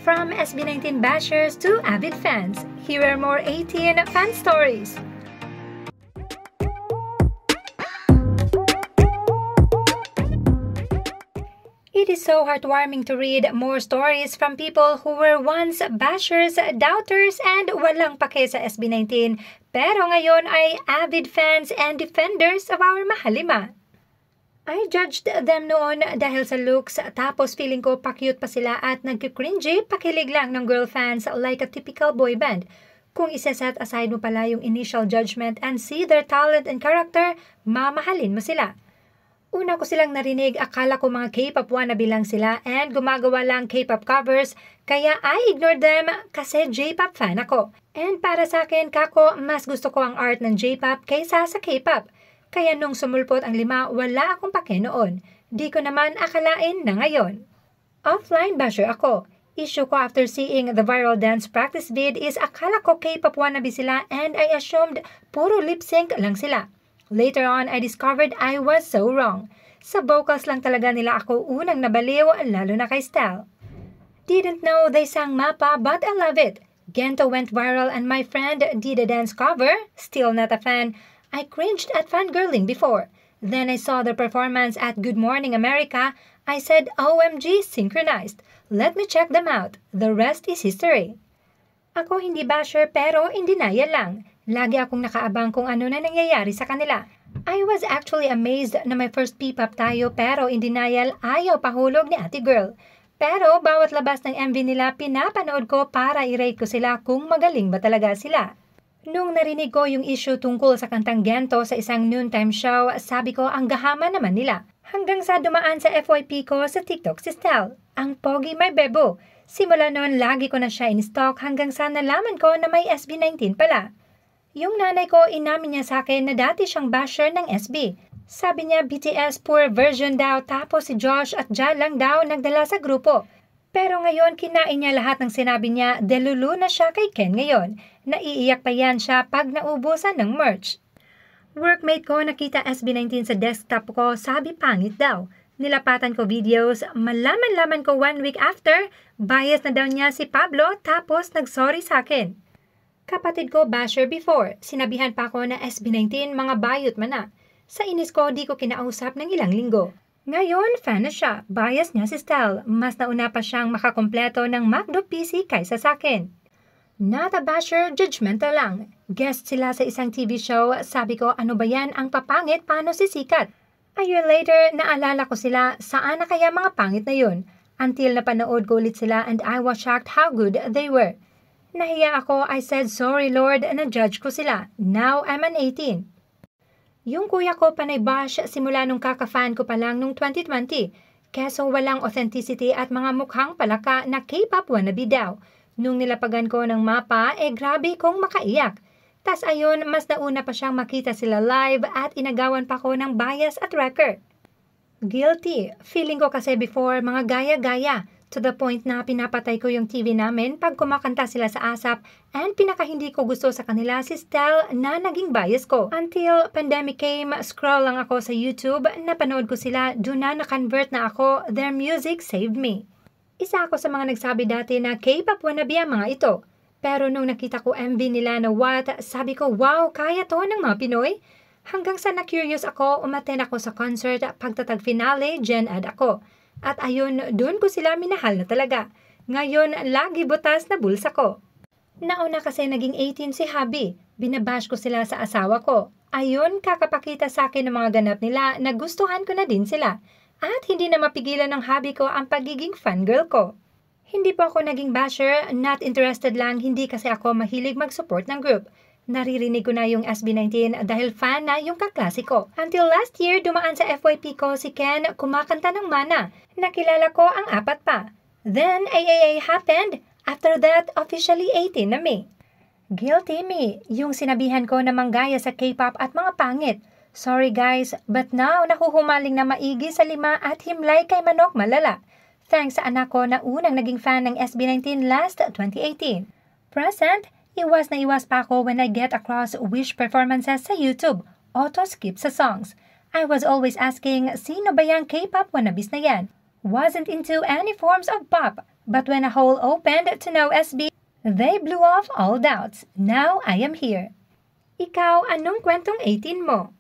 From SB19 bashers to avid fans, here are more 18 fan stories. It is so heartwarming to read more stories from people who were once bashers, doubters, and walang pake sa SB19, pero ngayon ay avid fans and defenders of our mahalima. I judged them noon dahil sa looks, tapos feeling ko pa-cute pa sila at nagkikringy, pakilig lang ng girl fans like a typical boy band. Kung isa-set aside mo pala yung initial judgment and see their talent and character, mamahalin mo sila. Una ko silang narinig, akala ko mga K-pop wannabe lang sila and gumagawa lang K-pop covers, kaya I ignored them kasi J-pop fan ako. And para sa akin, kako, mas gusto ko ang art ng J-pop kaysa sa K-pop. Kaya nung sumulpot ang 5, wala akong pake noon. Di ko naman akalain na ngayon. Offline basher ako. Issue ko after seeing the viral dance practice vid is akala ko K-pop wannabe sila and I assumed puro lip-sync lang sila. Later on, I discovered I was so wrong. Sa vocals lang talaga nila ako unang nabaliw, lalo na kay Stell. Didn't know they sang MAPPA but I love it. Gento went viral and my friend did a dance cover. Still not a fan. I cringed at fangirling before. Then I saw their performance at Good Morning America. I said, OMG, synchronized. Let me check them out. The rest is history. Ako hindi basher pero in denial lang. Lagi akong nakaabang kung ano na nangyayari sa kanila. I was actually amazed na may first P-pop tayo pero in denial ayaw pahulog ni Ate Girl. Pero bawat labas ng MV nila pinapanood ko para i-rate ko sila kung magaling ba talaga sila. Nung narinig ko yung issue tungkol sa kantang Gento sa isang noontime show, sabi ko ang gahama naman nila. Hanggang sa dumaan sa FYP ko sa TikTok si Stell. Ang pogi may bebo. Simula noon lagi ko na siya in-stalk hanggang sa nalaman ko na may SB19 pala. Yung nanay ko inamin niya sa akin na dati siyang basher ng SB. Sabi niya BTS poor version daw tapos si Josh at Ja lang daw nagdala sa grupo. Pero ngayon kinain niya lahat ng sinabi niya, delulu na siya kay Ken ngayon. Naiiyak pa yan siya pag naubusan ng merch. Workmate ko nakita SB19 sa desktop ko, sabi pangit daw. Nilapatan ko videos, malaman-laman ko 1 week after, bias na daw niya si Pablo tapos nagsorry sa akin. Kapatid ko basher before, sinabihan pa ako na SB19 mga bayot man na. Sa inis ko di ko kinausap ng ilang linggo. Ngayon, fan na siya. Bias niya si Stell. Mas nauna pa siyang makakompleto ng MacDo PC kaysa sa akin. Not a basher, judgmental lang. Guest sila sa isang TV show. Sabi ko, ano ba yan ang papangit paano sisikat? A year later, naalala ko sila, saan na kaya mga pangit na yun? Until napanood ko ulit sila and I was shocked how good they were. Nahiya ako, I said, sorry Lord, na-judge ko sila. Now I'm an 18. Yung kuya ko panay bash simula nung kaka-fan ko pa lang nung 2020. Keso walang authenticity at mga mukhang palaka na K-pop wannabe daw. Nung nilapagan ko ng MAPPA, grabe kong makaiyak. Tas ayun, mas nauna pa siyang makita sila live at inagawan pa ko ng bias at record. Guilty. Feeling ko kasi before mga gaya-gaya. To the point na pinapatay ko yung TV namin pag kumakanta sila sa ASAP and pinaka hindi ko gusto sa kanila si Stell na naging bias ko. Until pandemic came, scroll lang ako sa YouTube, napanood ko sila, doon na na-convert na ako, their music saved me. Isa ako sa mga nagsabi dati na K-pop wannabe ang mga ito. Pero nung nakita ko MV nila na What, sabi ko wow, kaya to ng mga Pinoy? Hanggang sa na-curious ako, umaten ako sa concert, pagtatag finale, Gen Ad ako. At ayun, doon ko sila minahal na talaga. Ngayon, lagi butas na bulsa ko. Nauna kasi naging 18 si Habi. Binabash ko sila sa asawa ko. Ayun, kakapakita sa akin ng mga ganap nila, nagustuhan ko na din sila. At hindi na mapigilan ng hobby ko ang pagiging fangirl ko. Hindi po ako naging basher, not interested lang, hindi kasi ako mahilig mag-support ng group. Naririnig ko na yung SB19 dahil fan na yung kaklase ko. Until last year, dumaan sa FYP ko si Ken kumakanta ng Mana. Nakilala ko ang 4 pa. Then, AAA happened. After that, officially 18 na me. Guilty me, yung sinabihan ko na manggaya sa K-pop at mga pangit. Sorry guys, but now nahuhumaling na maigi sa 5 at himlay kay Manok malala. Thanks sa anak ko na unang naging fan ng SB19 last 2018. Present, iwas na iwas pa ako when I get across Wish performances sa YouTube. Auto-skip sa songs. I was always asking, sino ba yung K-pop wannabes na yan? Wasn't into any forms of pop. But when a hole opened to know SB, they blew off all doubts. Now I am here. Ikaw, anong kwentong 18 mo?